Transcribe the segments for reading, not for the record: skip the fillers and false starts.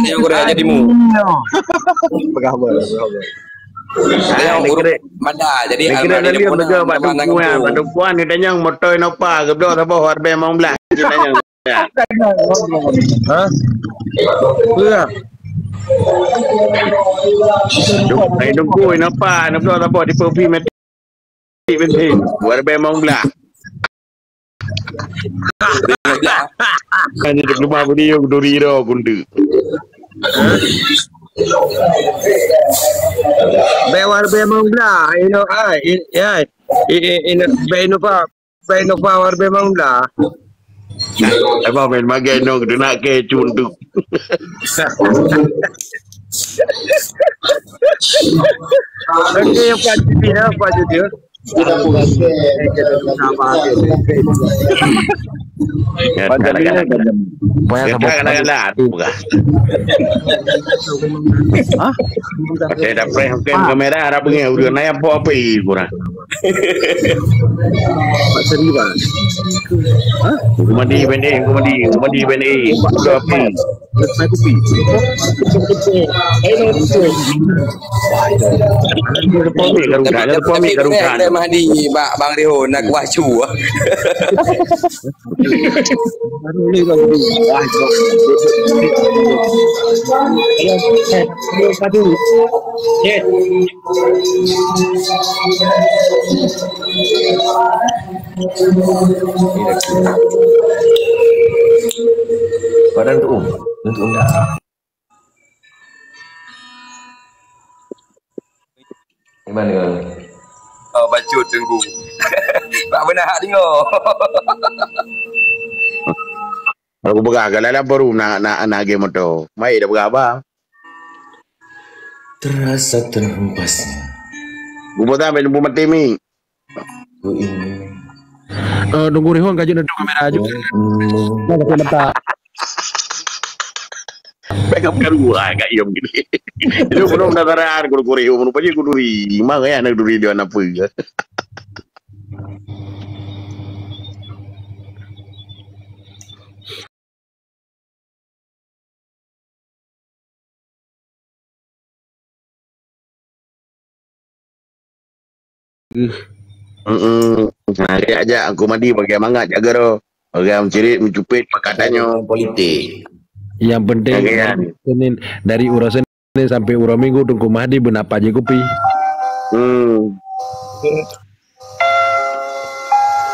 dia Korea jadi mu. Berkabar. Dia urut mada jadi Kira dia juga pada puan kita yang motor nopa ke do apa harbe mau belah kita yang. Hah? Iya. Ai dong ku nopa do apa di pergi mati penting harbe mau belah. Kan di rumah budi yo duri ro kundu. Bewar bemang lah, beno power bemang lah. Apa main mageno kudu nak ke cunduk. Oke, apa dia? Kita bukan sama Kadang-kadang bukan. Hah? Oke, dapat kamera harap punya udah naya apa kurang. Pak Seriban. Hah? Kumadi bende. Udah apa? Saya kopi. Ada Mahdi Bang Reho nak wacu. Badan untuk undang. Gimana kan? Oh, bacu tunggu. Tak benar hak tengok. Aku begagal lah baru nak game motor. Mai dah berapa? Terasa terhempasnya. Buat apa nunggu mati mi? Ku ingin. Nunggu Rihon kajian ada kamera aja. Nak mata. Backup kan gua agak iom gini. Itu belum dataran kudu Rihon rupanya kudu lima kayak anak duri dia apa? Nah, aja aku mandi pakai mangat jaga ro. Orang cerit mencupit pakatannya Politik. Yang penting Senin dari ura Senin sampai ura Minggu tunggu Mahdi benapa aja kopi.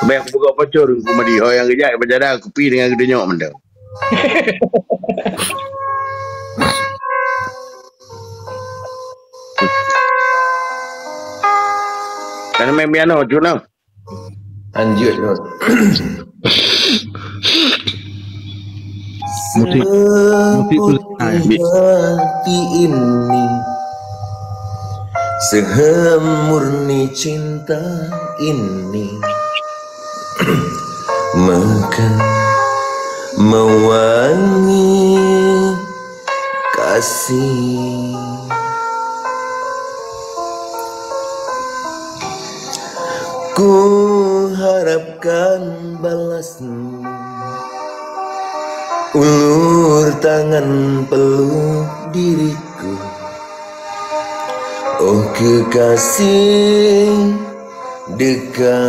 Baik aku buka pocor aku mandi. Oh yang kerja berjada kopi dengan gede nyok mendang. Kan main piano cuna. Lanjut tu. Musik hati ini semurni cinta ini maka mewangi kasih. Ku harapkan balasmu, ulur tangan peluk diriku. Oh kekasih, dekatlah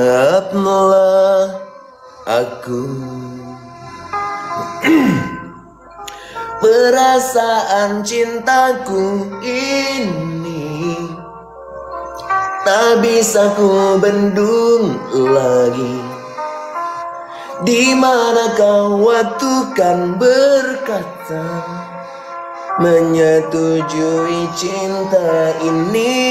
aku. Perasaan cintaku ini tak bisa ku bendung lagi. Di manakah waktu kan berkata menyetujui cinta ini.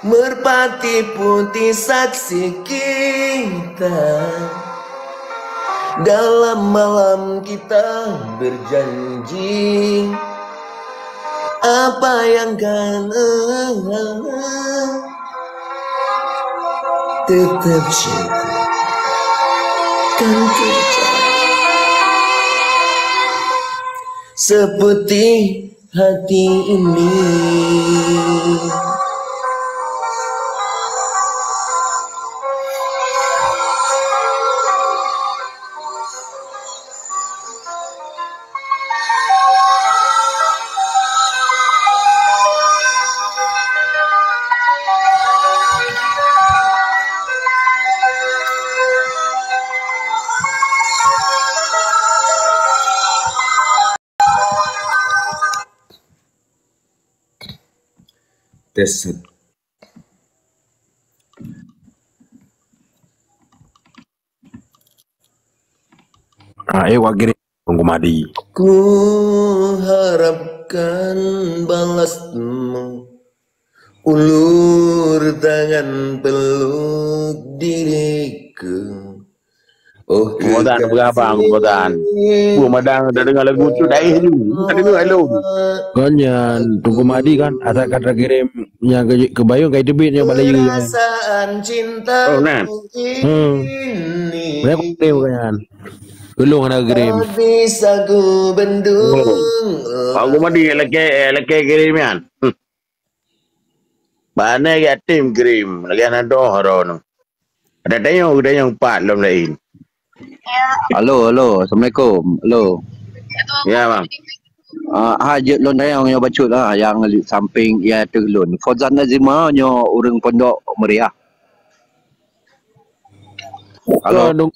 Merpati putih saksi kita, dalam malam kita berjanji apa yang kan tetap cinta kan terjadi seperti hati ini. Desut. Wak kirim Tunggu Mahdi. Ku harapkan balasmu, ulur tangan peluk diriku. Oh Kemudian berapa kemudian? Madang dah dengar lagu tu dah tu. Tadi tu hello. Kanyan Tunggu Mahdi kan asal kata kirim yang ke Bayung kai debit yang balik you. Perasaan cinta Oh, nah. ini Mereka kirim kanyan. Belum ada kirim. bisa ku bendung. Aku mandi laki kirimian. Mana ya tim kirim lagi anak dohron. Ada yang 4 dalam lain. Halo, Assalamualaikum. Halo. Ya bang. Hajat lon dayang yang bacut lah yang samping ia terlun. Fauzan Nazima nyo urang Pondok Meriah. Halo.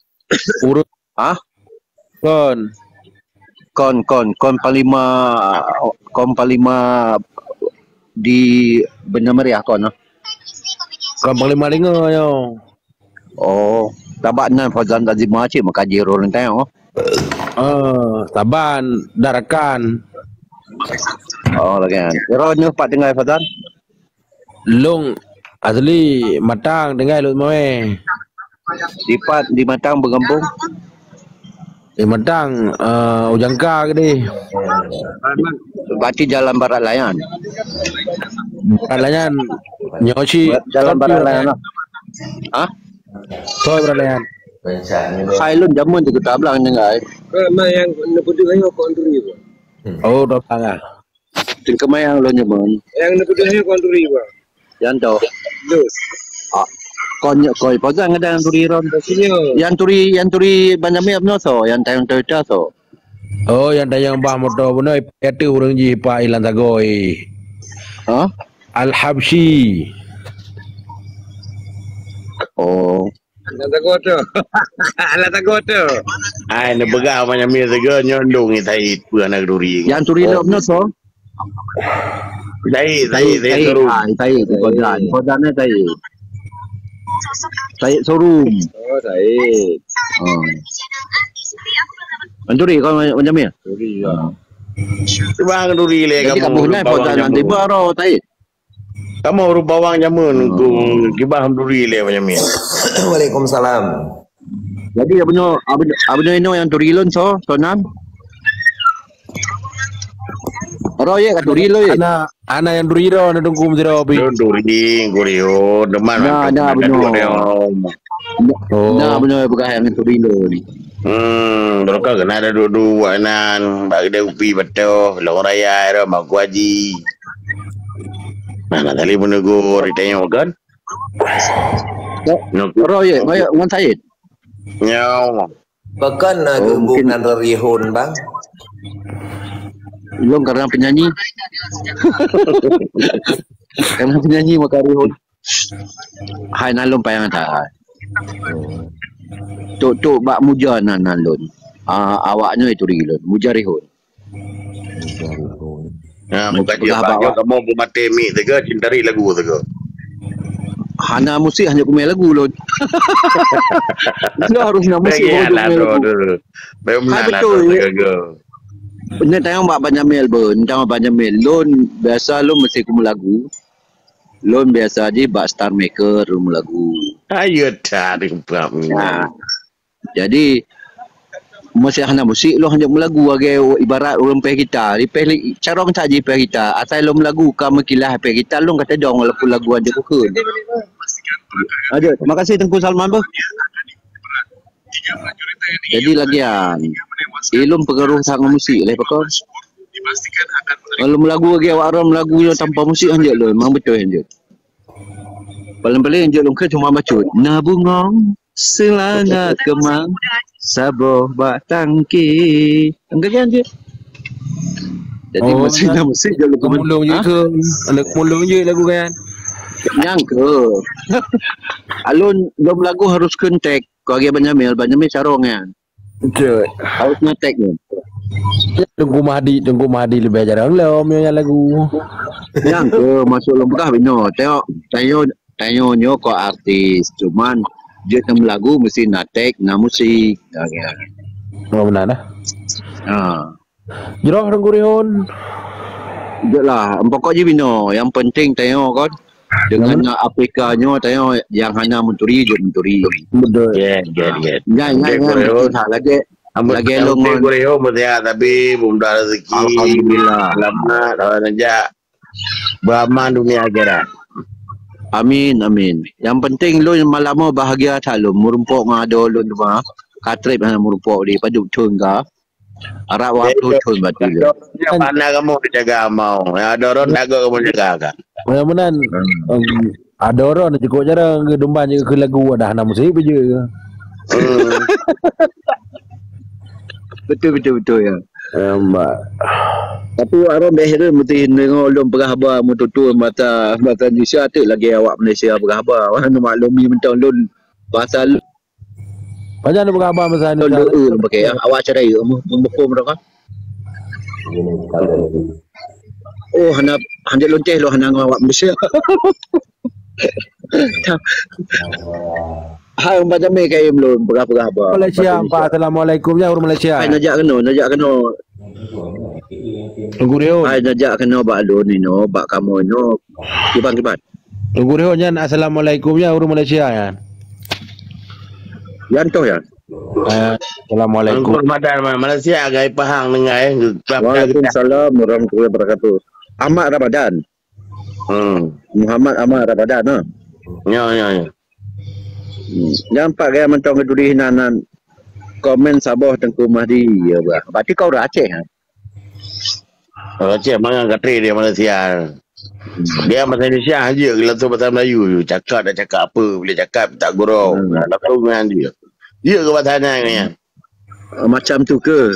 Urut. Ah? Kon Palima di Benda Meriah kon. Kon Panglima Linga yo. Oh, tabak nan Fauzan Nazima cik makaji roleng tayang. Taban darakan. Oh, lagi kan. Ro nyo pak dengar Fauzan. Long asli matang dengai lut moe. Sifat di Matang bergembung. Matang ujangka ke deh. Berarti jalan Barat Layan. Alayan nyoci Jalan Barat Layan lah. Hah? Soy beralayan. Hailun jamun juga tablang dengar. Yang nepuduk ayo konturi ba. Oh, datang ah. Tingkemayang lo nyamun. Yang nepuduk ayo konturi ba. Yang tu. Dos. Koi Fauzan ada yang turi ron. Pastinya. Yang turi banyak abno so, yang tayang Toyota so. Oh, yang dayang bah motor benar itu urang ji pa ilan tagoi. Hah? Al-Habsyi. Oh. Alah takut tu. Alah takut tu. Ai na begah macam ni sega nyondong ni tai puan nak duri. Yang turi lo abno so. Tai terus. Tai Fauzan ni tai. Tai showroom. Oh, baik. Anturi kau macam ni? Turi ya. Bang duri le Jadi kamu nak Fauzan nanti baru tai. Kamu ru bawang jamun ku kibah duri le macam ni. Waalaikumsalam. Jadi abno yang turi lon so nam. Roye kat turi lo ye. Ana yang duriro na tunggu mdiro bi. Duri kurio deman. Nah, benar. Oh. Nah, benar bukan yang turi lo ni. Berkah kena ada dua nan, bagi dia upi betul, long raya ada mak haji. Mana tadi menegur ditanya kan? Roye, kayak Wan Said. Nyaw. Bahkan aku bukan rihun bang. Belum karena penyanyi. Karena penyanyi maka rihun. Hai nalon payang tak. Tok bak muja nalon. Awaknya itu rihun, muja rihun. Nah, bukan dia bagi kamu mati mi tega cintari lagu tega. Hana musik hanya kumai lagu lon. Dia harus nak musik Yalah tu. Memang betul. Tega. Benar tayang banyak Melbourne, tayang banyak Melbourne. Biasa lo mesti kumai lagu. Lon biasa je bak star maker rumah lagu. Ayo tak ada Nah, jadi masih hanya musik lo hanya melagu age ibarat orang peh kita di peh carong tak je peh kita asal lo melagu ka mekilah peh kita lo kata dong lagu aja pukul. Ada terima kasih Tengku Salman bah. Jadi lagian ilmu pengaruh sangat musik lah pakon. Kalau melagu age awak orang melagu tanpa musik hanya lo memang betul hanya. Paling-paling hanya lo ke cuma bacut nabungong selangat kemang saboh batang ki. Angkat je. Jadi musik je lagu mulung je ke? Anak mulung je lagu kan. Yang ke. Alun dom lagu harus kontak. Kau agi banyak mail sarong kan. Betul. Harus ngetek ni. Tunggu Mahdi lebih jarang lah omnya lagu. Yang ke masuk lembah bino. Tanya kau artis. Cuman dia nam lagu mesti natek, na musik. Oh benar dah. Jerah Tengku Rihun. Lah, pokok je bino. Yang penting tanya kan. Dengan aplikasinya tanya yang hanya menturi je menturi. Betul. Jangan lagi longon. Korea mesti tapi bunda rezeki. Alhamdulillah. Selamat orang aja. Beraman dunia akhirat. Amin. Yang penting lu malam mau bahagia selalu. Merumpuk ngado lu tu mah. Katrip hanya merumpuk di padu tun ka. Arak waktu tun berarti. Yang mana kamu jaga mau? Yang ada orang jaga kamu jaga kan? Yang menan ada orang nak cukup jarang ke domba je ke lagu dah nama musik je. Betul ya. Mbak. Tapi orang behir mesti tengok ulun perahaba mututu mata Malaysia tu lagi awak Malaysia perahaba. Orang maklumi mentang ulun pasal Macam mana berkhabar masa ni? ulun pakai awak cerai membuku mereka. Oh hana lonceh lo hana awak Malaysia. Hai macam ni kayak belum berapa. Malaysia, Pak. Assalamualaikum ya orang Malaysia. Hai najak kena. Tengku Rihun. Hai najak kena bak lu ni no, bak kamu no. Kiban. Tengku Rihun yan. Assalamualaikum ya orang Malaysia ya. Yan tu ya. Assalamualaikum. Ramadan Malaysia agak Pahang dengan Waalaikumsalam warahmatullahi wabarakatuh. Ahmad Ramadan. Muhammad Ahmad Ramadan no. Ya. Nampak gaya mentang keduri nanan komen Sabah Tengku Mahdi ya bah. Berarti kau dah Aceh ha? Aceh mana katri dia Malaysia. Dia masa Indonesia aja langsung bahasa Melayu. Cakap apa boleh cakap tak gurau. Langsung dengan dia. Dia ke bahasa ni. Macam tu ke?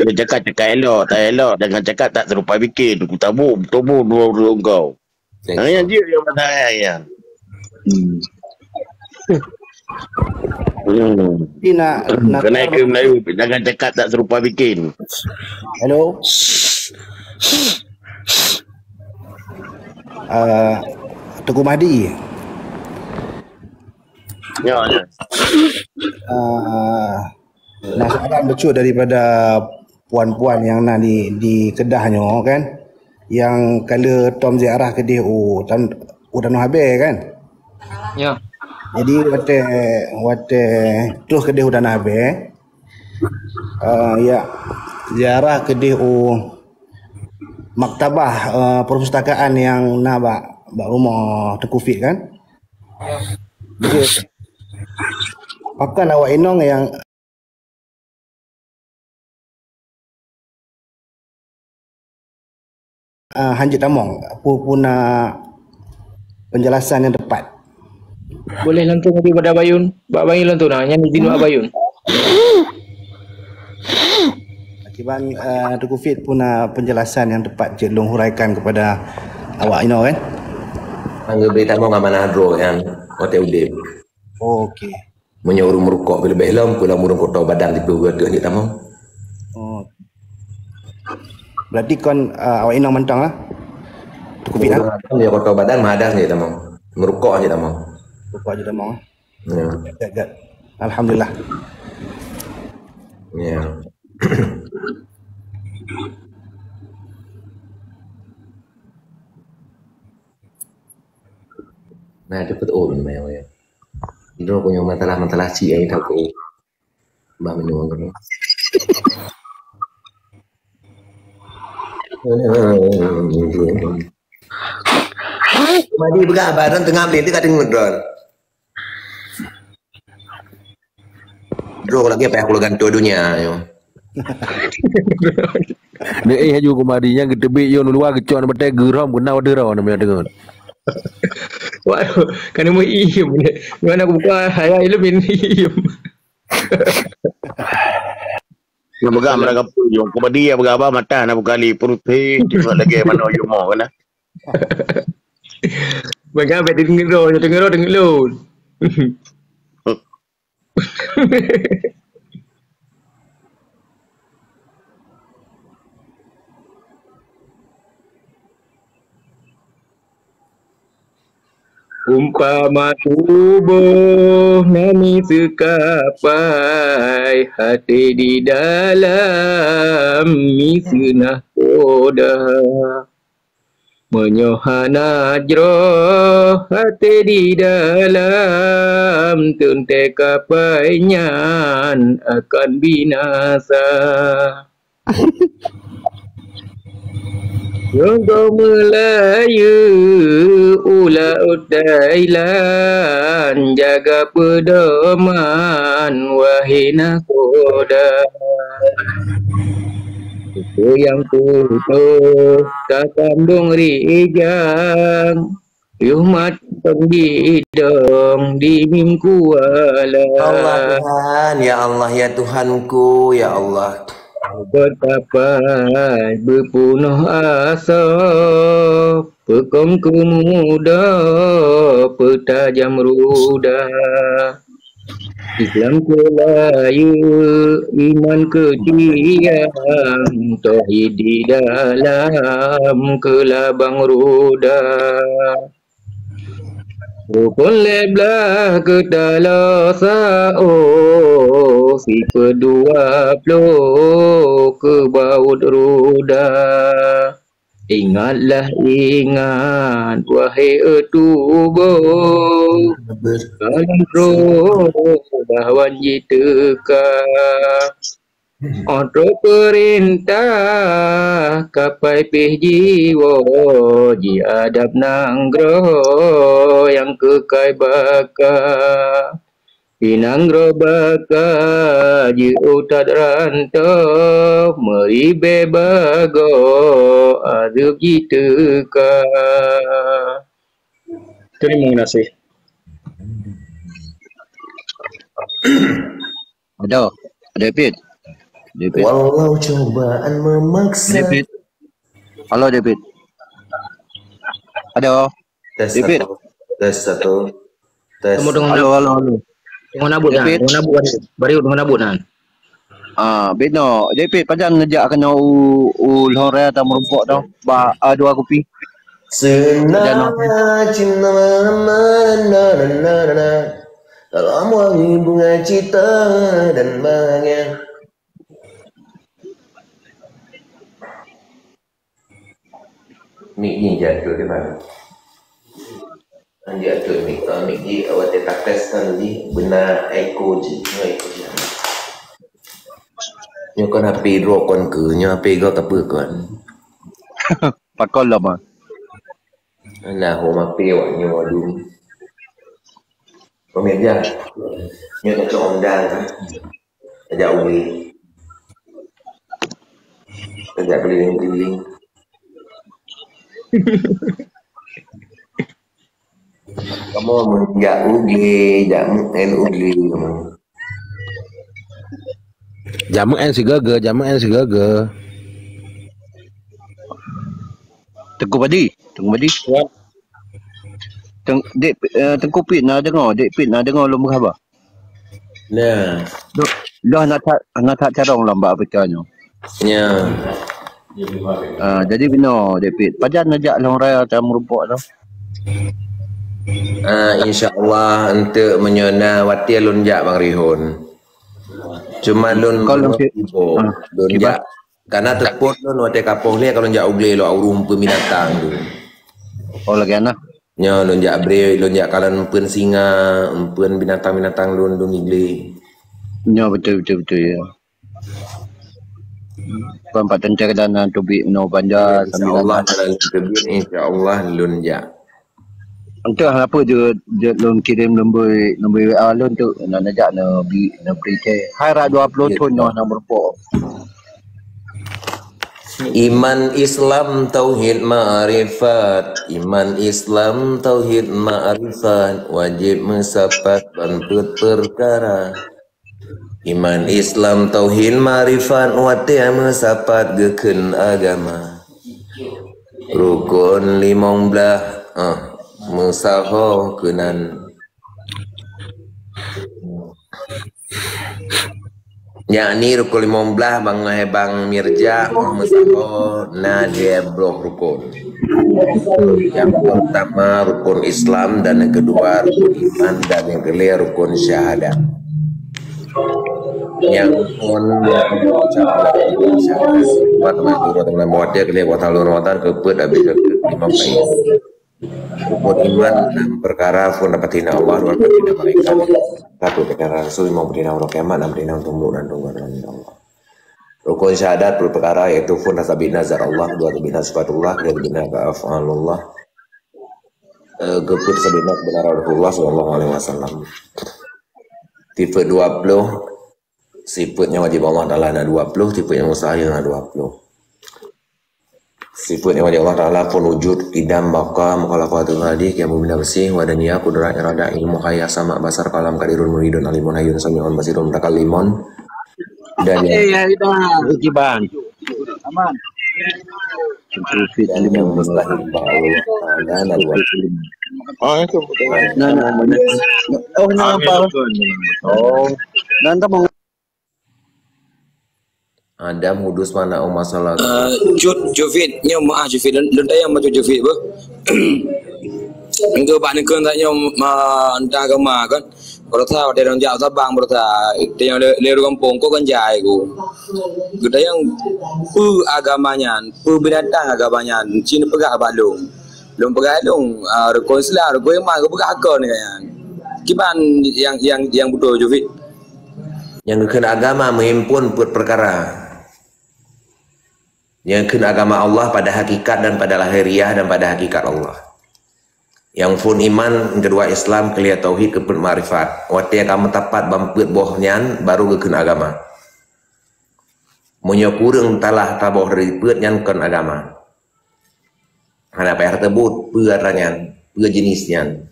Dia cakap elok, tak elok. Dengan cakap tak serupai bikin. Aku tabur dua kau. Yang dia bahasa ya. Kena ke Melayu. Jangan cakap tak serupa bikin. Hello. Tengku Mahdi. Ya. Nasihat becut daripada puan-puan yang nak di Kedahnya kan. Yang kala Tom ziarah ke dia dah nak habis kan. Ya. Jadi wate terus ke dia dah nak habis. Ya ziarah ke dia maktabah perpustakaan yang nak bak rumah Tengku Fit kan. Jadi akan awak inong yang Hanjit Tamong puna penjelasan yang tepat. Boleh lantung lagi pada Abayun. Bak Bayun lantung nak. Yang di Abayun. Akibat Tengku Fit puna penjelasan yang tepat je long huraikan kepada awak kan. Angga berita mau ngaman adro yang hotel udip. Okey. Menyuruh merukok lebih lom pulang murung kota badan di bawah tu Hanjit Tamong. Oh. Berarti kon awak inang mentang lah. Tengku Fit lah. Dia kota badan madas Hanjit Tamong. Merukok Hanjit Tamong. Merukok Hanjit Tamong. Ya. Alhamdulillah. Ya. Nah, cepet mel ya. Itu punya masalah si ai tahu ko. Mbak minum kan. Madi berkabaran tengah beli dekat dengan drone. Drone lagi apa aku gantung dunia yo. Dia haju kumadinya gedebik yo luar gecon betai geram kena wadera namanya dengar. Waduh, kan mau iem ni. Mana aku buka hayal lebih iem. Yang bergam mereka pun yang komedi yang bergam mata nak kali putih tengok lagi mana you mau kan. Bagaimana betul dengar lo. Umpama tubuh nami sekapai, hati di dalam misunah koda. Menyohana jroh hati di dalam, tuntai kapainya akan binasa. Yogo Melayu ula utailan, jaga pedoman wahai nakoda. Itu yang tutup tak kandung rijang, Yuhmat penggidong di mingkuala. Allah Tuhan, ya Allah ya Tuhanku, ya Allah. Betapa berpunuh asa, pekong kemuda, petajam ruda. Islam kelayu, iman ketiang, tauhid di dalam kelabang ruda. Rukun leblah ke talasa, oh, si kedua plo ke baut ruda. Ingatlah ingat, wahai etubo, dalam roh dawan jiteka. Untuk perintah kapai pih jiwa, ji adab nanggro yang kekai baka. Pinanggro baka ji utad rantau, meribe bago adab jiteka. Terima kasih. Ada David. Walau cobaan memaksa. David. Halo David. Ada. Tes David. satu. Tes satu. Tes. Halo. Dengan nabut kan? David. Dengan nabut baru dengan nabut kan? Beno. David pajan ngejak kena lore atau merumpok tau. Dua kopi. Senangnya cinta dalam wangi bunga cita dan bahagia. Mik ni jatuh di mana? Jatuh mik ni awak tak teskan ni benar eko je. Nyo kon HP ro kon ke nyo HP go apa kon? Pakol lah mah. Nah, homa HP awak nyo dulu. Pemirsa, nyo nak condang. Ajak uli. Ajak keliling-keliling. Kamu menjak ugi, jamu uli kamu. Jamu en si gaga. Tengku Padi. Tengku Pit nak dengar. Dek Pit nak dengar lomba khabar. Nah, Dah nak tak carong lambat apikanya. ya. Jadi bina David. Pajan ajak long raya atau merumpok tu. InsyaAllah untuk menyona wati lunjak Bang Rihun. Cuma lun Kalau lunjak karena teput lun wati kapoh ni kalau lunjak ugle lo aurum peminatang tu. Oh lagi anak. Nya lunjak bre lunjak kalan pun singa, pun binatang-binatang lun igle. Ya betul ya. Empat tencer dan tubik no banja InsyaAllah dalam kebun InsyaAllah lunjak. Entah apa je lun kirim nombor WA lun tu nak ajak nak beri ke. Harap 20 ton nak merumpok. Iman Islam tauhid ma'rifat, iman Islam tauhid ma'rifat, wajib mensapat banput perkara. Iman Islam tauhid ma'rifat, wati mensapat geken agama. Rukun 15 musaho kenan. yakni rukun 15 Bang Mirja Muhammad Sahor Nadia blok rukun. Yang pertama rukun Islam dan yang kedua rukun iman dan yang ketiga rukun syahadat. Yang pun teman-teman buat dia kelihat buat halun watan keput habis lima baik. Rukun iman 6 perkara pun dapatin Allah 2 dapatin malaikat 1 perkara Rasul 5 dapatin Allah kiamat 6 dapatin tumbuh dan tunggu dalam Allah. Rukun syahadat perkara yaitu pun nasabina nazar Allah 2 dapatin sifatullah 3 dapatin af'alullah keput sabina benar Rasulullah sallallahu alaihi wasallam. Tipe 20 sifatnya wajib Allah Ta'ala ada 20, tipe yang mustahil ada 20. Sifat yang wajib Allah Ta'ala pun wujud, idam, baka, mukhalafatul hadik, yang mubina bersih, wadaniyah, kudrat, irada, ilmu, khayah, sama, basar, kalam, kadirun, muridun, alimun, hayun, sami'un, basirun, mutakalimon, dan yang Aman. yang mustahil Allah Ta'ala ada 20. Adam hudus mana masalah Jovit nya maaf Jovit lentai yang macam Jovit apa itu pak nak tanya entah agama kan kalau tahu dia orang jauh tabang berta dia yang leru kampung kau kan jai ku kita yang agamanya binatang agamanya Cina pegah balung belum pegah long rukun Islam rukun iman kau pegah agak ni kan kiban yang betul Jovit yang kena agama menghimpun perkara yang kena agama Allah pada hakikat dan pada lahiriah dan pada hakikat Allah. Yang pun iman kedua Islam kelia tauhid kepun ma'rifat. Wati kamu tapat bamput bohnyan baru kena agama. Menyokureng talah taboh dari put nyan kan agama. Hana payah tersebut peranyan, jenisnya.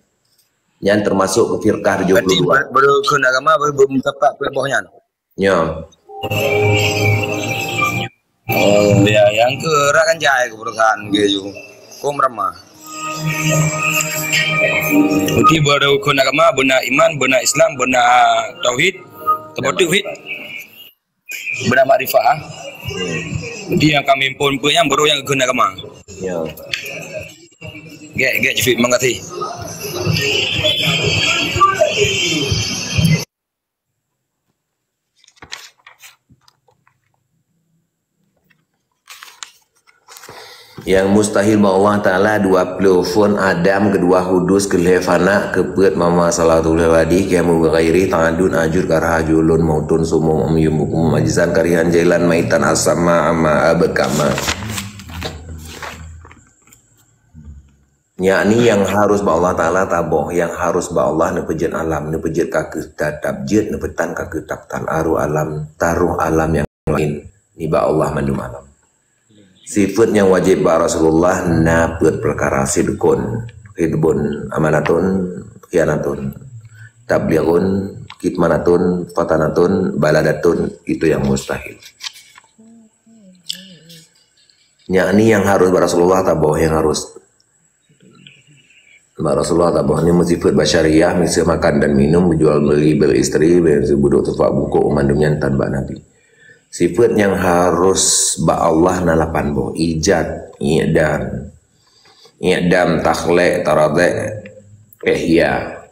Nyan termasuk ke firqah 72. Baru kena agama baru tapat put bohnyan. Ya. Dia yang ke rakan jaya ke perusahaan gitu. Kau meramah. Uti baru kau nak agama, benar iman, benar Islam, benar tauhid, tauhid, benar makrifah. Uti yang kami pun punya baru yang kau nak agama. Ya. Get fit mengerti. Yang mustahil Allah Ta'ala 20 fun Adam kedua hudus kelefana keput mama salatul wadi kiamu ghairi ta'adun ajur karahajulun mautun sumum umyumukum majizan karihan jailan maitan asama ama abekama yakni yang harus ba Allah Ta'ala taboh yang harus ba Allah nepejit alam nepejit kakeh tatap jet nepetan kakeh taptan aru alam taruh alam yang lain ni ba Allah mandum alam. Sifat yang wajib ba Rasulullah naput perkara sidqun, hidbun, amanatun, khianatun, tablighun, kitmanatun, fatanatun, baladatun, itu yang mustahil. Yakni yang harus ba Rasulullah taboh yang harus ba Rasulullah taboh ni sifat basyariah misi makan dan minum, jual beli beristri, bersebuduk tufak buku umandumnya tanpa Nabi. Sifat yang harus ba Allah nalapan boh ijad, i'dam, takhlek, taradek, ihya,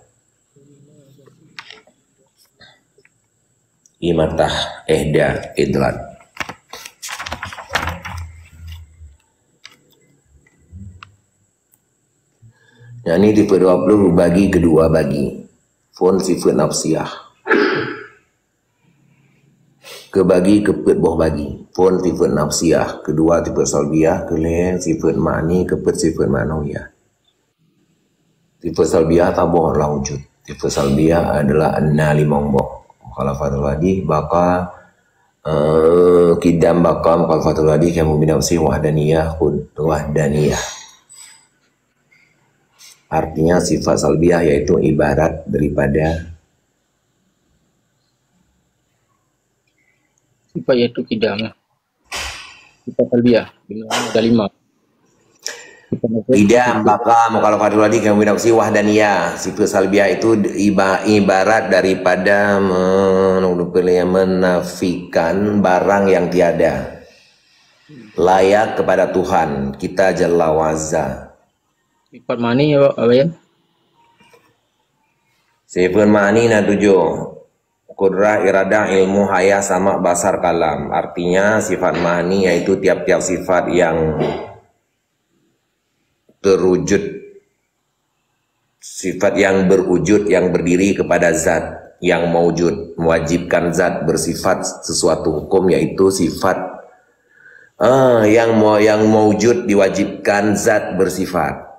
imatah, ihda, idlat. Nah ini tipe 20 bagi kedua bagi. Fon sifat nafsiyah. Kebagi kepet boh bagi pun sifat nafsiyah kedua sifat salbiyah kelen sifat ma'ni kepet sifat ma'nawiyah. Sifat salbiyah taboh lah wujud. Sifat salbiyah adalah anna limong boh mukhalafatul wadi baka kidam baka mukhalafatul wadi kamu binafsi wahdaniyah wahdaniyah. Artinya sifat salbiyah yaitu ibarat daripada sifat yaitu kidam lah. Sifat salbiah. Ada 5. Idam baka mukhalafadul wadi kamu binafsi wahdaniyah. Sifat salbiah itu ibarat daripada menafikan barang yang tiada, layak kepada Tuhan kita jalla wa'azza. Sifat mani ya apa ya? Sifat mani na 7. Kudrah, iradah, ilmu, haya, sama, basar, kalam. Artinya sifat mani yaitu tiap-tiap sifat yang terwujud, sifat yang berwujud, yang berdiri kepada zat yang mewujud, mewajibkan zat bersifat sesuatu hukum, yaitu sifat yang mewujud diwajibkan zat bersifat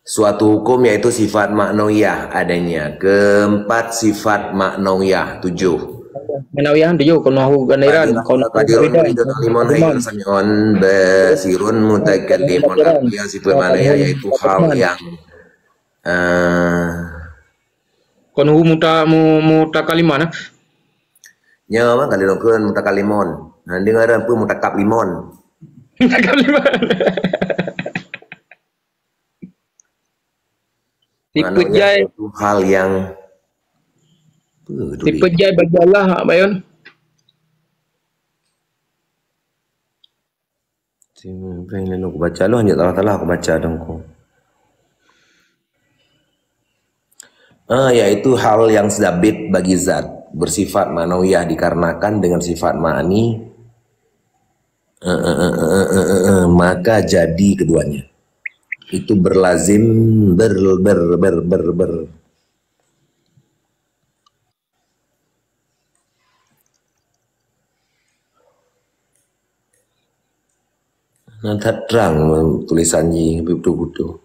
suatu hukum, yaitu sifat maknawiyah adanya. Keempat sifat maknawiyah 7. Manawiyah 7 kaunahu ganairan qadirun muridun alimun hayyan sami'un basirun mutakallimun. Artinya sifat maknawiyah yaitu hal yang kaunahu mutakaliman. nya mah kali nokeun mutakalimun. Nah dengaran pu mutakab limon. Mutakaliman. Tipe jai itu hal yang tipe jai bagi Allah Bayon. Pengen aku baca lu hanya talah aku baca dongku. Yaitu hal yang sabit bagi zat bersifat manawiyah dikarenakan dengan sifat ma'ani maka jadi keduanya. Itu berlazim nanti terang tulisannya betul-betul.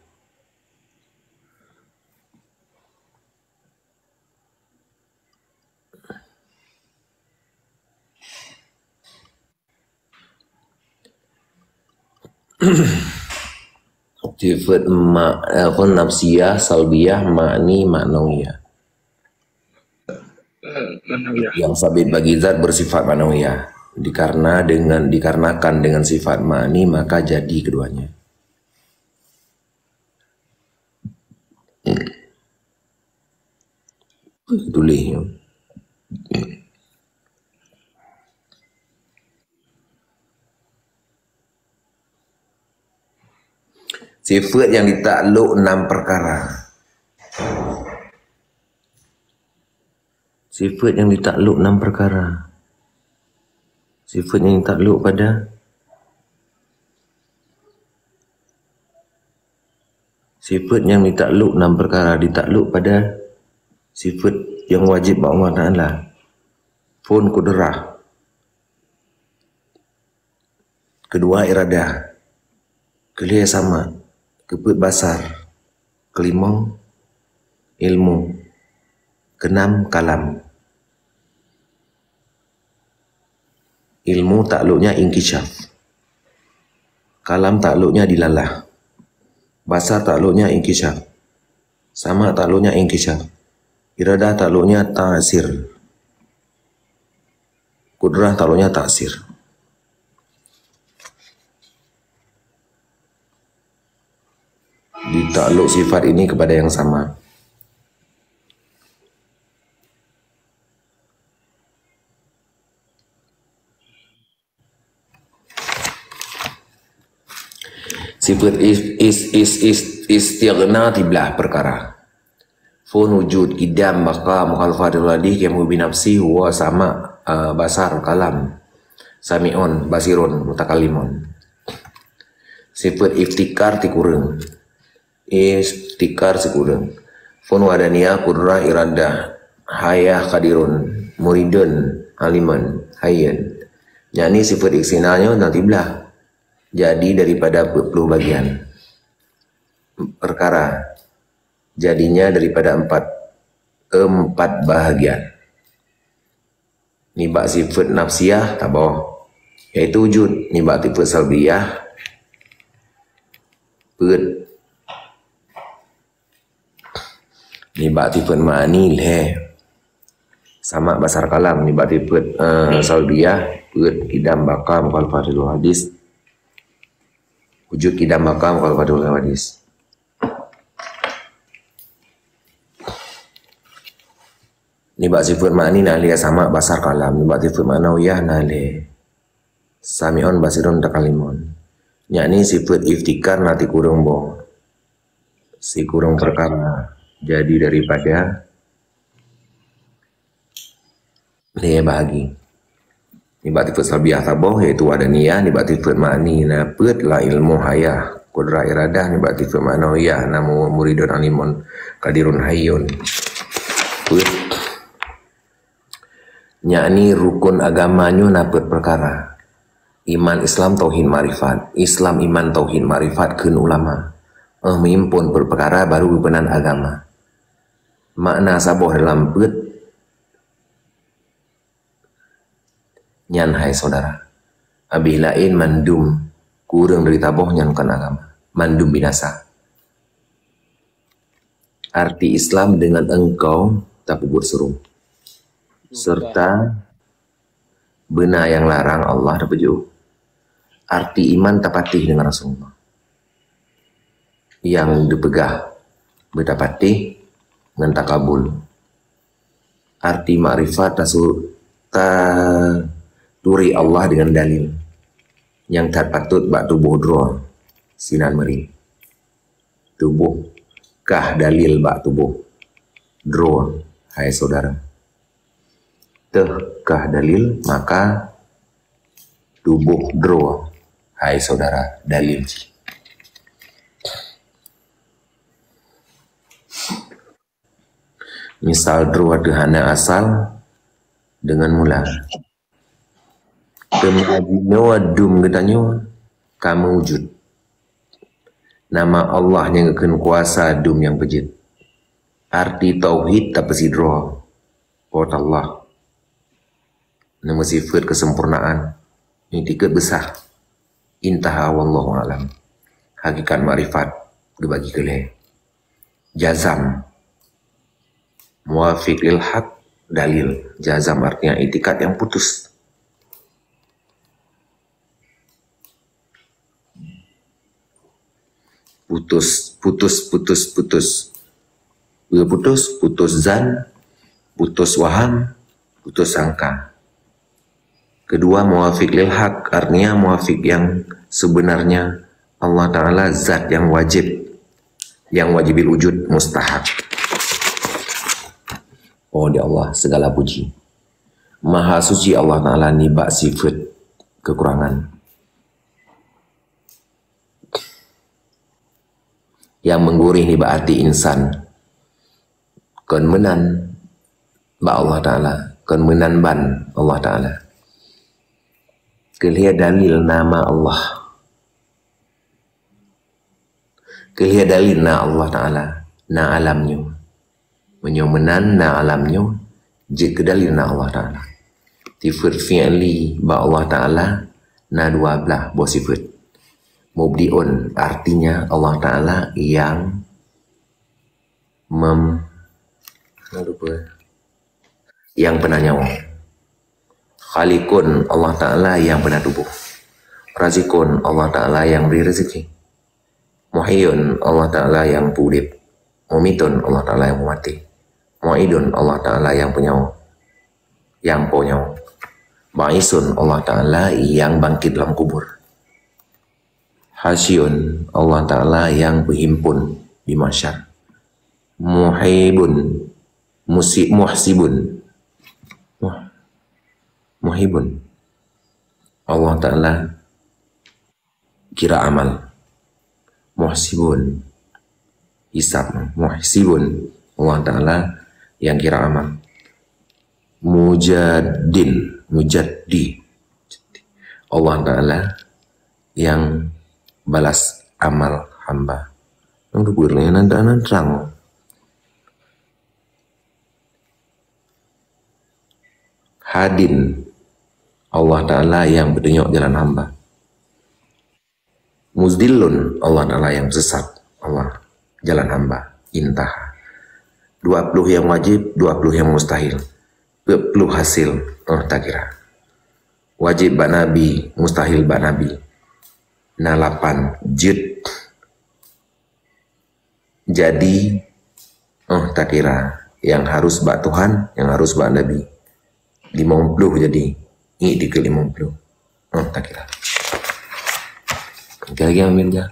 Sifat nafsiyah, salbiyah, ma'ni, ma'nawiyah. Yang sabit bagi zat bersifat ma'nawiyah. Dikarenakan dengan sifat ma'ni maka jadi keduanya. Tulis ya. Sifat yang ditakluk 6 perkara. Sifat yang ditakluk 6 perkara. Sifat yang ditakluk pada sifat yang ditakluk 6 perkara, ditakluk pada sifat yang wajib Allah Ta'ala. Fun kudrah. Kedua iradah. Kelihatan sama. Keput basar. Kelimang ilmu. Keenam kalam. Ilmu takluknya inkishaf. Kalam takluknya dilalah. Basar takluknya inkishaf. Sama takluknya inkishaf. Iradah takluknya ta'sir. Kudrah takluknya ta'sir. Ditakluk sifat ini kepada yang sama. Sifat istighna tiblah perkara. Fun wujud idam baqa mukhalafadul ladih kamu binafsi huwa sama basar kalam sami'un basirun mutakallimun. Sifat iftikar tikurung. Istikar sekurang. Fun wadaniyah kudrah iradah hayah kadirun muridun aliman hayyan. Yani sifat iksinanya nanti belah jadi daripada 10 bagian perkara, jadinya daripada 4 bahagian. Nibak sifat nafsiyah tabah yaitu wujud. Nibak sifat salbiyah pet. Nibak sifat ma'ani leh sama basar kalam. Nibak sifat salbiyah pet idam baqa mukhalafadul hadis Wujud kidam makam kalau pada hadis. Ni bak sifat ma'ni nali sama basar kalam, ni bak sifat ma'nawiyah nali sami'un basirun takalimun. Yakni sifat iftikar nanti kurung boh. Si kurung perkara jadi daripada dia bahagi. Ni bak sifat salbiyah taboh iaitu ada niyah, ni bak sifat ma'ni na pet la ilmu hayah kudra iradah, ni bak sifat ma'nawiyah namu muridun alimun kadirun hayyun. Pet yakni rukun agamanya napet perkara iman Islam tauhid marifat, Islam iman tauhid marifat keun ulama mengimpun perkara baru benan agama. Makna saboh dalam pet nyan hai saudara abih lain mandum kurang dari taboh nyan kan agama mandum binasa. Arti Islam dengan engkau tak puput seru serta benar yang larang Allah dapat jauh. Arti iman tapatih dengan Rasulullah yang dipegah betapatih dengan takabul. Arti makrifat turi Allah dengan dalil yang tak patut bak tubuh dro sinan meri tubuh kah dalil bak tubuh dro hai saudara kah dalil maka tubuh dro hai saudara dalil. Misal dro adhana asal dengan mula temajino wadum getanyo kamu wujud nama Allah yang akan kuasa dum yang pejit. Arti tauhid tak pesidro kot Allah nama sifat kesempurnaan ini tiket besar intaha wallahu alam. Hakikat marifat dibagi kelih jazam muafiq lil haq dalil. Jazam artinya itikat yang putus. Putus zan, putus waham, putus sangka. Kedua muafiq lil haq artinya muafiq yang sebenarnya Allah Ta'ala zat yang wajibil wujud mustahak. Oh di Allah segala puji. Maha suci Allah Ta'ala nibak sifat kekurangan yang menggurih nibak hati insan kon menan ba Allah Ta'ala kon menan ban Allah Ta'ala kelia dalil nama Allah kelia dalil na Allah Ta'ala na alamnya menyomenan na alamnya jika dalil na Allah Ta'ala sifat fi'li ba Allah Ta'ala na 12 bo sifat mubdi'un artinya Allah Ta'ala yang yang pernah nyawa. Khalikun Allah Ta'ala yang pernah tubuh. Razikun Allah Ta'ala yang beri rezeki. Muhyun Allah Ta'ala yang purip. Mumitun Allah Ta'ala yang memati. Mu'idun Allah Ta'ala yang penyawa. Yang penyawa. Ba'isun Allah Ta'ala yang bangkit dalam kubur. Hasyun Allah Ta'ala yang berhimpun di masyar. Muhibun Allah Ta'ala kira amal. Muhsibun hisab. Muhsibun Allah Ta'ala yang kira amal. Mujaddi Allah Ta'ala yang balas amal hamba. Yang berbuatnya nanti terang. Hadin Allah Ta'ala yang berdenyok jalan hamba. Muzdillun Allah Ta'ala yang sesat Allah jalan hamba. Intah 20 yang wajib, 20 yang mustahil, 20 hasil tak kira. Wajib bak nabi, mustahil bak nabi. Nah 8 jid. Jadi tak kira yang harus bak Tuhan, yang harus bak Nabi 50 jadi ini di ke 50 tak kira lagi ambil ya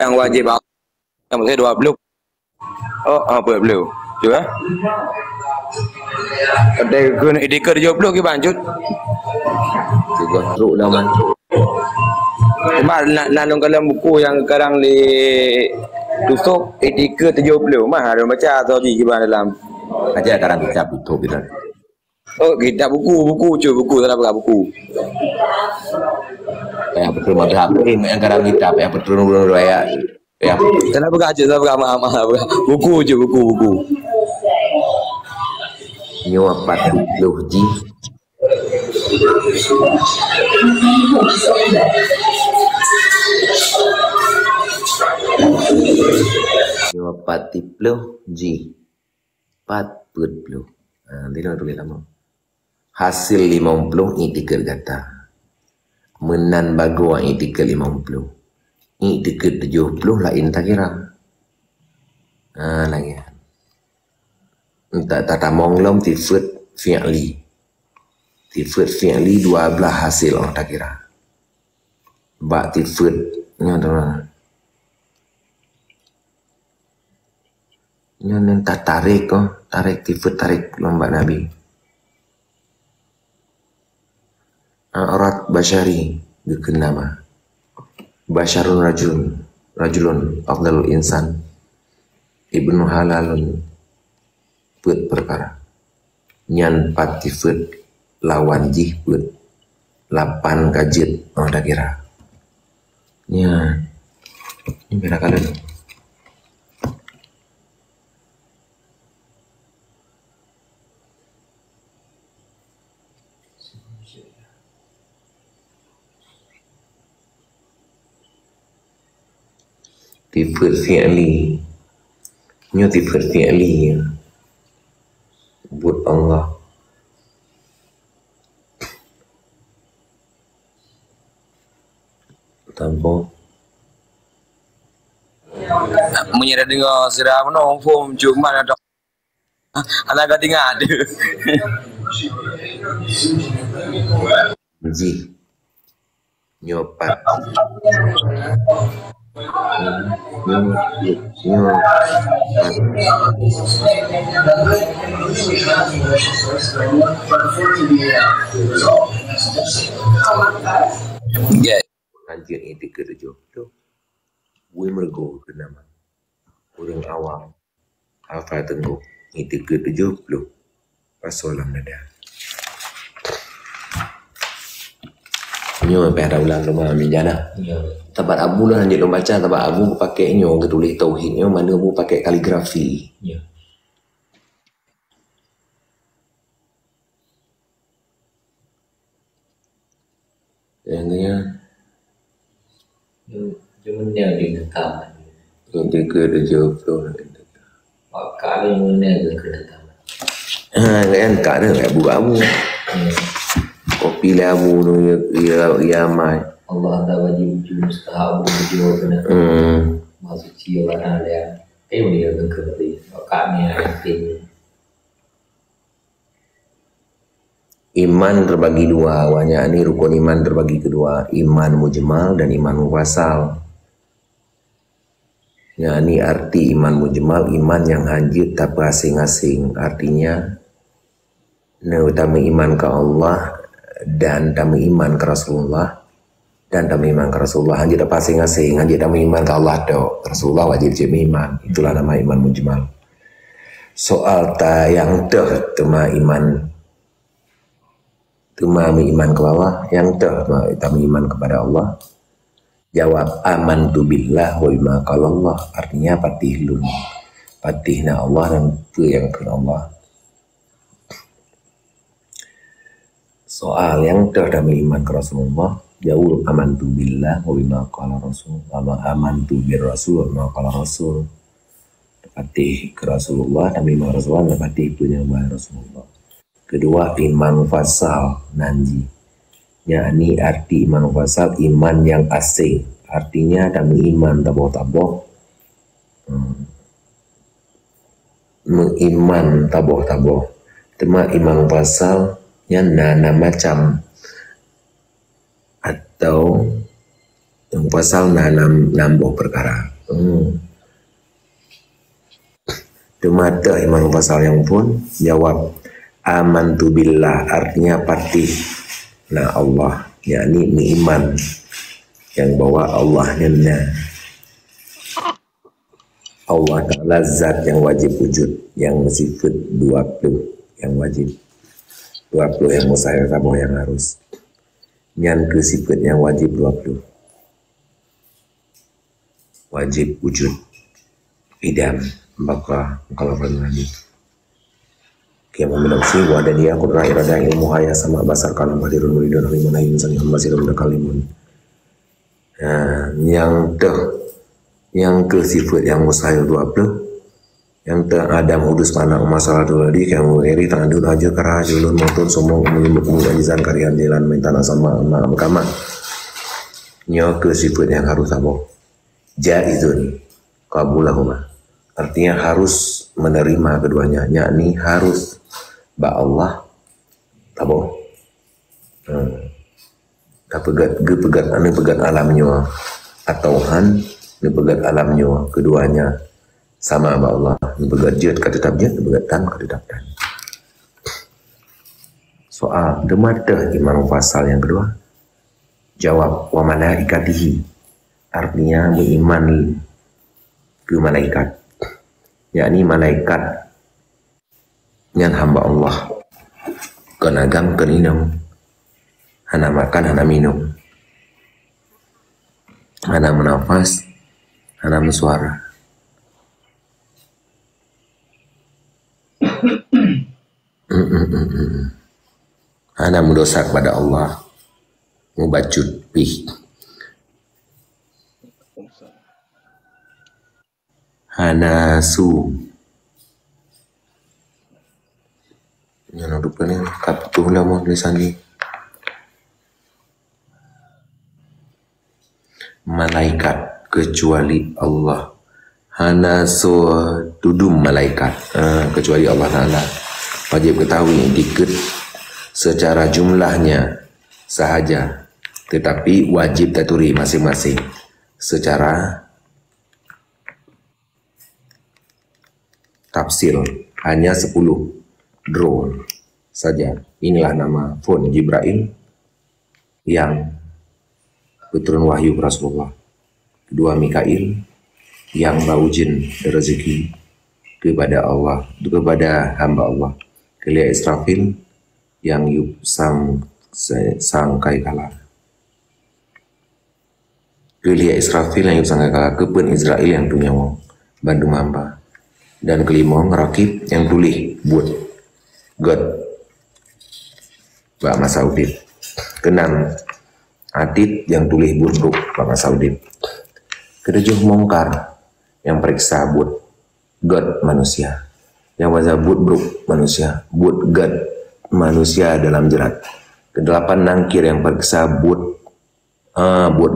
yang wajib yang saya 20 20 juga ada guna edikar 20 ke banjut juga teruk dah man. Cuma nanung dalam buku yang sekarang di tusuk etika 70 mah ada macam atau di gimana dalam aja karang kitab itu bila. Oh kita buku tak apa buku. Ya betul mazhab ini yang karang kitab ya betul belum ya. Ya Kenapa aja buku. nyawa 40 ji. Nyawa 40 ji 40 nanti nak tulis lama hasil 50 itikad kata menan bago itikad 50 itikad 70 lain tak kira lagi tak tamong lom tifut fi'li 12 hasil orang tak kira bak tifut nyontong nyontong tak tarik tifut tarik lomba Nabi Arat basyari bikin nama basyarun rajulun afdalul insan ibnu halalun put perkara nyan patifut lawan jih put 8 kajit tak kira nya ini beda kalian tifut fi'li nyo tifut fi'li buat Allah tanpa Menyerah dengan sirah menong form cuma ada anak tinggal ada. ji nyopat Ya. anjir ini kerja tu gue mergo ke nama orang awam apa tengok itu kerja 70 pasolam nada nyo pada ulang rumah minjana tabat abu lah anjir lo baca tabat abu pakai nyo ketulis tauhid nyo mana abu pakai kaligrafi yang Cuma dia di taman. Dia kerja tu. Kali mana dia kerja taman. Kan tak ada kayak abu. Kopi le abu tu ya mai. Allah ada wajib mustahab berjual kena. Masuk cia mana dia. Dia kerja. Kami ada iman terbagi dua, awalnya ini rukun iman terbagi kedua, iman mujmal dan iman mufassal. Ya, ini arti iman mujmal, iman yang hancur tapi asing-asing. Artinya, utama iman ke Allah dan tamu iman ke Rasulullah dan tamu iman ke Rasulullah hancur tapi asing-asing. Hancur tamu iman ke Allah do, Rasulullah wajib jadi iman. Itulah nama iman mujmal. Soal yang tema iman. Cuma iman ke Allah yang kita iman kepada Allah. Jawab amantu billah wa bima qala Allah, artinya patihlun. Patihna Allah dan itu yang ke Allah. Soal yang kami iman ke Rasulullah, jawab amantu billah wa bima qala Rasul, wa amantu bir Rasul wa bima qala Rasul. Patih ke Rasulullah, kami iman Rasulullah, patih punya Rasulullah. Kedua, iman fasal nanji. Yakni arti iman fasal, iman yang asing. Artinya ada iman taboh-taboh. Mengiman taboh-taboh. Tema iman fasal yang nana macam. Atau yang pasal nambah perkara. Demata iman pasal yang pun jawab amantu billah, artinya pasti nah Allah, yakni iman yang bawa Allah nyenna. Allah Ta'ala zat yang wajib wujud, yang sifat 20 yang wajib, 20 yang mustahil taboh yang harus. Yang ke sifat yang wajib 20. Wajib wujud idam baka kalau lagi kiamat menafsi wa dan dia qudra irada ilmu haya sama basar kalam hadirun muridun halimana insan yang masih dalam kalimun. Yang ke sifat yang mustahil 20, yang Adam hudus panah masalah dulu di kamu eri tangan dulu aja karena julun motor semua menyebut mujizan karya jalan mentana sama mahkamah. Nyo ke sifat yang harus taboh jaizun qabulahuma, artinya harus menerima keduanya, yakni harus ba Allah taboh pegat anu pegat alamnya atau han pegat alamnya keduanya sama ba Allah, pegat jid katetap jid pegat tan katetap tan. Soal demata iman fasal yang kedua, jawab wa malaikatihi, artinya beriman ke malaikat, yakni malaikat yang hamba Allah, kenagam keninam, hana makan hana minum, hana menafas hana mensuara. Hana mendosa kepada Allah, mubacut bih. Hanasu yang lupa ni kaptuh lah mau tulisan ni malaikat kecuali Allah. Hanasu tudum malaikat kecuali Allah Ta'ala. Wajib ketahui dikit secara jumlahnya sahaja, tetapi wajib taturi masing-masing secara tafsir hanya 10 drone saja. Inilah nama phone Jibril yang keturun wahyu Rasulullah. Kedua Mikail yang baujin rezeki kepada Allah, kepada hamba Allah. Kelihatan Israfil yang yuk sangkai kalah. Kelihatan Israfil yang yuk sangkai kalah. Kepen Israel yang punya wong Bandung hamba. Dan kelima ngerakib yang tulis buat God Pak Masaudin. Keenam Atid yang tulis buat Bruk Pak Masaudin. Ketujuh Mongkar yang periksa buat God manusia. Yang wajah buat Bruk manusia, buat God manusia dalam jerat. Kedelapan Nangkir yang periksa buat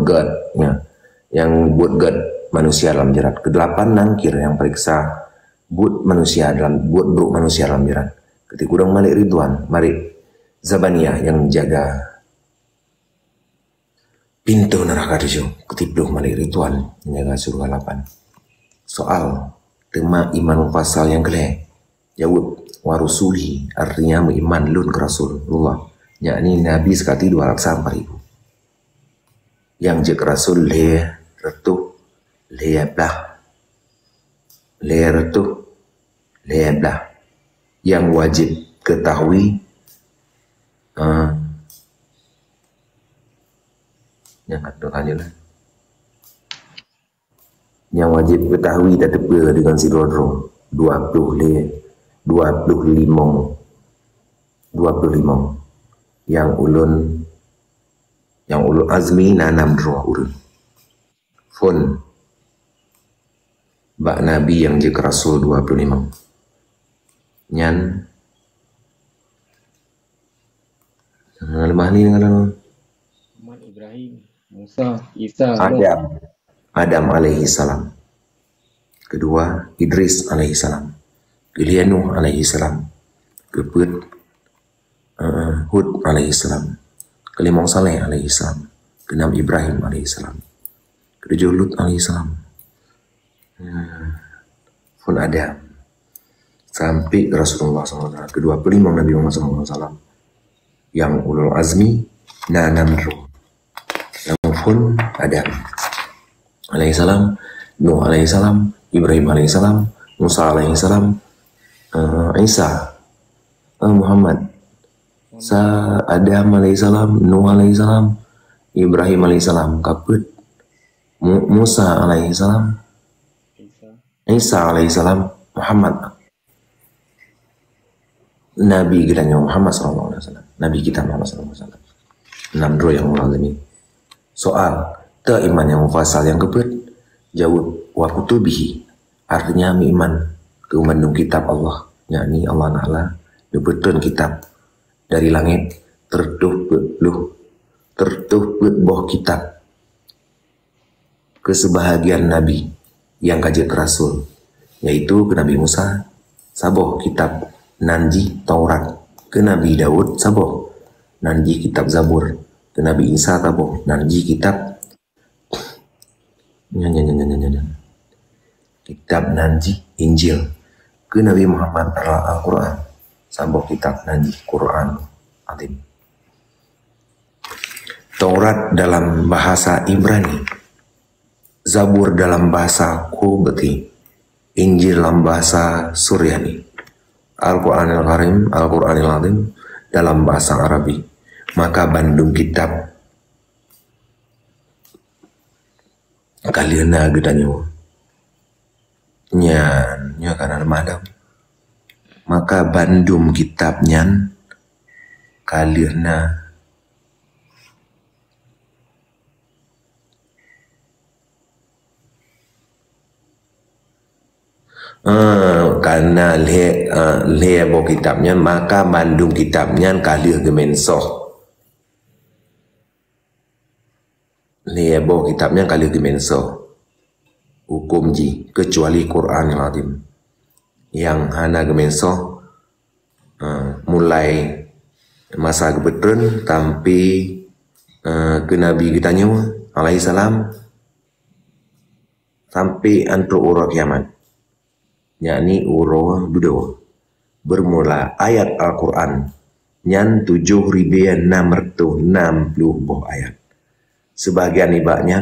God ya. Yang buat God manusia dalam jerat. Kedelapan Nangkir yang periksa buat manusia dalam buat Bruk manusia dalam jerat. Ketika kurang Malik Ridwan, Malik Zabaniyah yang jaga pintu neraka tujuh. Ketibluh Malik Ridwan menjaga surga 8. Soal tema iman pasal yang kedua, jawab warusuli, artinya beriman lun ke Rasulullah, yakni Nabi sekati 204.000 yang jek Rasul le retuh le belah yang wajib ketahui yang yang wajib ketahui dan tepa dengan si Rodro 25 yang ulun azmi nanam dro urun fon bak Nabi yang jek Rasul 25 nyan lemah ni dengan Muhammad, Ibrahim, Musa, Isa, Adam alaihi salam. Kedua Idris alaihi salam. Kemudian Nuh alaihi salam. Keput Hud alaihi salam. Kelima Saleh alaihi salam. Keenam Ibrahim alaihi salam. Ketujuh Lut alaihi salam. Pun ada sampai Rasulullah SAW. Kedua pelima Nabi Muhammad SAW yang ulul azmi nanamru. Yang pun ada alaihi salam, Nuh alaihi salam, Ibrahim alaihi salam, Musa alaihi salam, Isa, Muhammad, Adam alaihi salam, Nuh alaihi salam, Ibrahim alaihi salam, kaput, Musa alaihi salam, Isa alaihi salam, Muhammad, Nabi kita Muhammad sallallahu alaihi wasallam, Nabi kita Muhammad sallallahu alaihi wasallam. 6 dua yang ulama ini. Soal iman yang mufasal yang keput, jawab wa kutubihi, artinya iman ke mendung kitab Allah, yakni Allah Ta'ala nyebutkan kitab dari langit tertuh boh kitab ke sebahagian nabi yang kajat rasul, yaitu ke Nabi Musa saboh kitab nanji Taurat, ke Nabi Daud saboh nanji kitab Zabur, ke Nabi Isa saboh nanji kitab kitab nanji Injil, ke Nabi Muhammad Al-Quran saboh kitab nanji Quran Adim. Taurat dalam bahasa Ibrani, Zabur dalam bahasa Kubti, Injil dalam bahasa Suryani, Al-Quranil Karim, Al-Quranil Azim dalam bahasa Arabi. Maka bandung kitab kalian gedanya nya karena madam, maka bandung kitabnya kalian karena lebo kitabnya, maka bandung kitabnya kalian gemensoh, lebo kitabnya kalian gemensoh hukum ji, kecuali Quran yang Azim yang hana gemensoh mulai masa kebetulan tampi ke Nabi kita alaihi salam sampai antu uro kiamat, yakni uro dudo bermula ayat Al-Quran nyan 7.660 boh ayat, sebagian ibaknya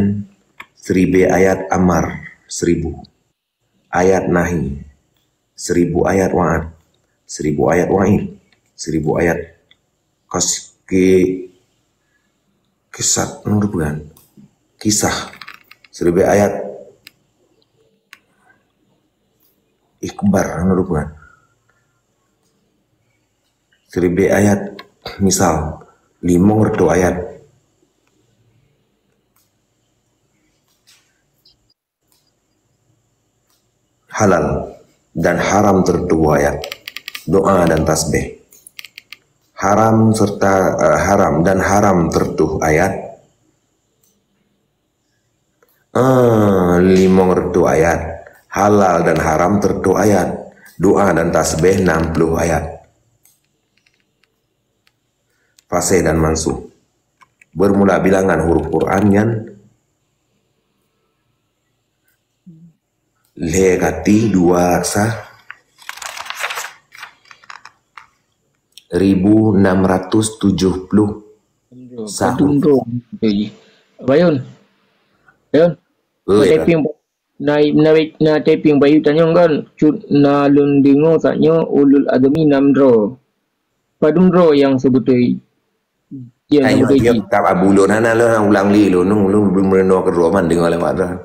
1000 ayat amar, 1000 ayat nahi, 1000 ayat wa'ad, 1000 ayat wa'id, 1000 ayat kisah, 1000 ayat ikbar, 1000 ayat misal 5 ayat halal dan haram tertubuh ayat doa dan tasbih, haram serta haram dan haram tertuh ayat 5 ayat, halal dan haram tertuh ayat, doa dan tasbih 60 ayat. Fasih dan mansuh bermula bilangan huruf Quran yang lekati 2 1670 sahun. Bayun. Taping na taping bayu tanya kan cut na lundingo saknya ulul adami namdro. Padumdro yang sebutai. Ya dia tak abulun ana lo ulang li lo nung lu bermeno kedua man dengar lewat dah.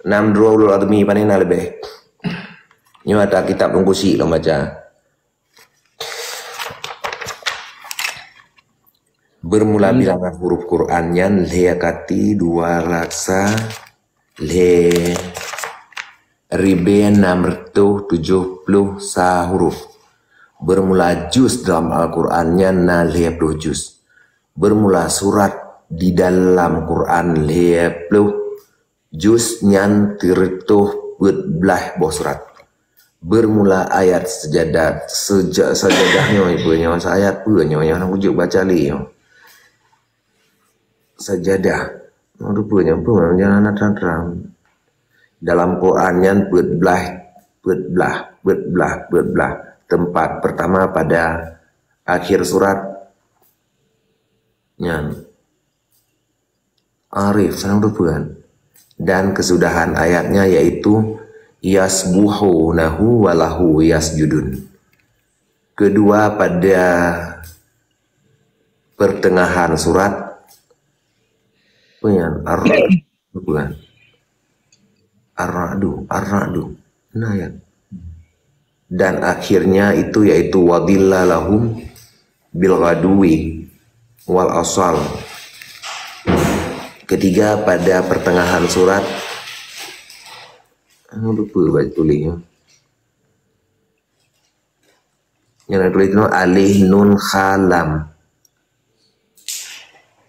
6 ulul adami panena lebih. Nyo ada kitab nunggusi lo baca. Bermula bilangan huruf Qur'annya lekati 2 laksa le ribe 670 huruf. Bermula juz dalam Al-Qur'annya na 20 juz. bermula surat di dalam Quran lepluh juz nyan tirtuh belah boh surat bermula ayat sejadahnya ibunya ayat punya yang ujuk baca liyo sajadah rupanya pun jangan terang dalam Quran yang belah tempat pertama pada akhir surat yang arif senang rupanya dan kesudahan ayatnya yaitu yasbuhunahu walahu yasjudun. Kedua pada pertengahan surat ar-ra'du nah ya. Dan akhirnya itu yaitu wadillalahum bil ghadwi wal asal. Ketiga pada pertengahan surat lupa baca tulisnya yang tulis itu alih nun khalam.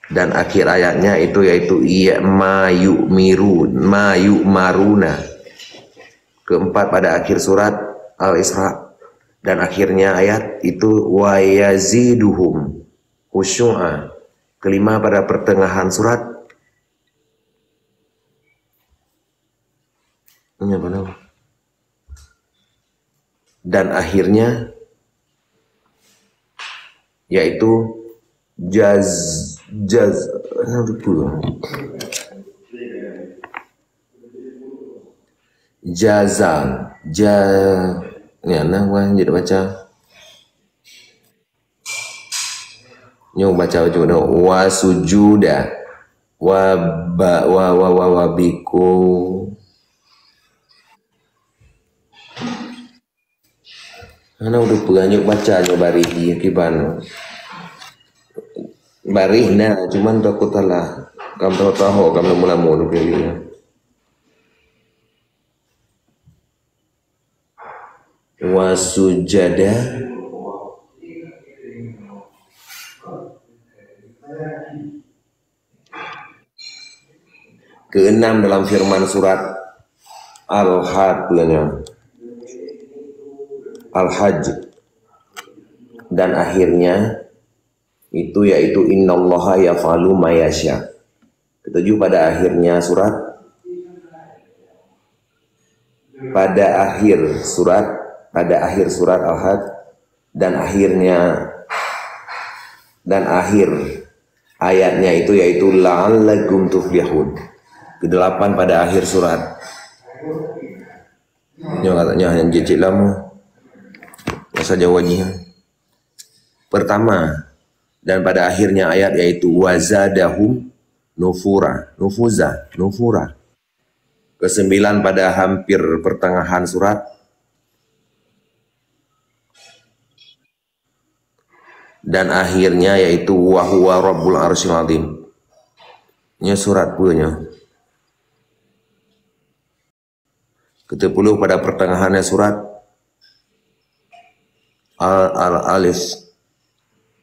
Dan akhir ayatnya itu yaitu ma yu'maruna. Keempat pada akhir surat Al-Isra. Dan akhirnya ayat itu wa yaziduhum khusyu'a. Kelima pada pertengahan surat ini apa nama? Dan akhirnya yaitu ya nah jadi baca nyong baca juga wa sujuda wa biku ana udah peganjuk baca nyobari kiban barihna cuman takut lah kamu tahu kamu mula pilihnya wasujada keenam dalam firman surat Al-Hajj dan akhirnya itu yaitu innallaha yaf'alu ma yasha. Ketujuh pada akhirnya surat pada akhir surat Al-Hajj dan akhir ayatnya itu yaitu la'allakum tuflihun. Kedelapan pada akhir surat. Ini katanya yang jecik lama. Masa jawabnya. Pertama dan pada akhirnya ayat yaitu wazadahum nufura. Kesembilan pada hampir pertengahan surat. Dan akhirnya yaitu wa huwa rabbul arsyil azim. Ini surat punya. Ke-10 pada pertengahannya surat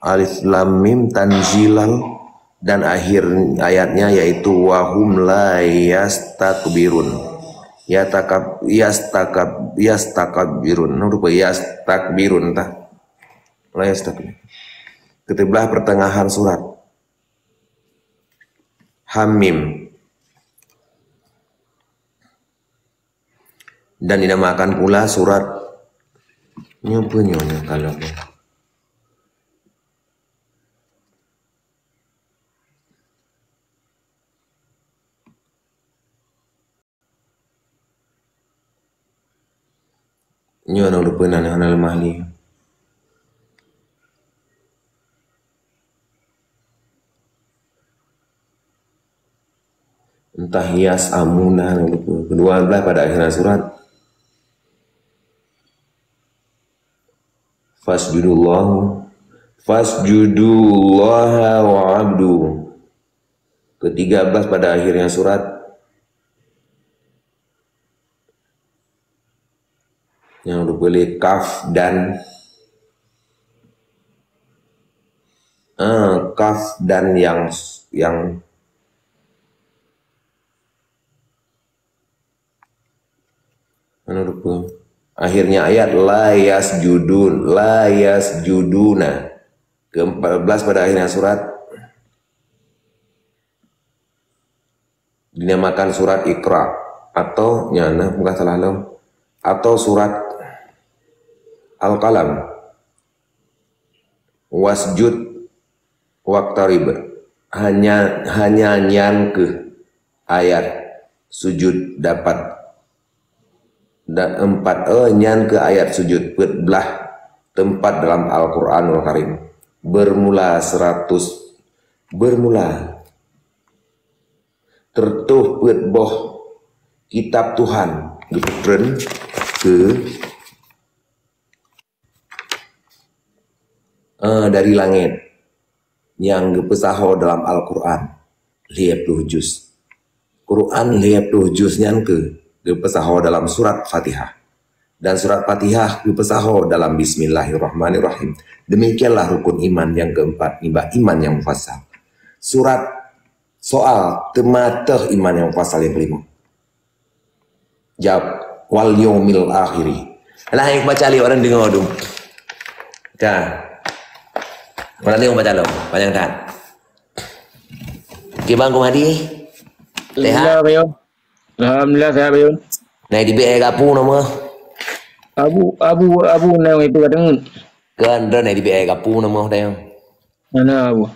Alif Lam Mim tanzilal dan akhir ayatnya yaitu wahum la yastakbirun yastakbirun rupa yastakbirun tah la yastakbir. Kebelah pertengahan surat Hamim dan dinamakan pula surat nyonya kalau nyonya lupa nana mahli entah hias amuna kedua belah pada akhir surat fasjudullaha wa abdu. Ke-13 pada akhirnya surat yang dipilih kaf dan Kaf dan yang mana lupa. Akhirnya ayat la yasjuduna ke-14 pada akhirnya surat dinamakan surat Iqra atau nyana bukan salah lo atau surat Al-Qalam. Wasjud waqtarib hanya nyan ke ayat sujud dapat dan 4 nyan ke ayat sujud belah tempat dalam Al-Qur'anul Karim bermula tertuh boh kitab Tuhan gepren ke dari langit yang gepesaho dalam Al-Qur'an 50 juz Quran 50 juz nyan ke gepesaho dalam surat Fatihah dan surat Fatihah gepesaho dalam Bismillahirrahmanirrahim. Demikianlah rukun iman yang keempat iman yang mufassal. Surat soal tematah iman yang mufassal yang kelima. Jawab wal yaumil akhiri. Lah yang baca li orang dengar dong. Dah. Orang dengar baca lo, panjang tahan. Kibang kumadi. Leha. Alhamdulillah saya bayun. Nai di BE gapu nama. Abu nang itu kadang. Kan nai di BE gapu nama dah. Mana abu?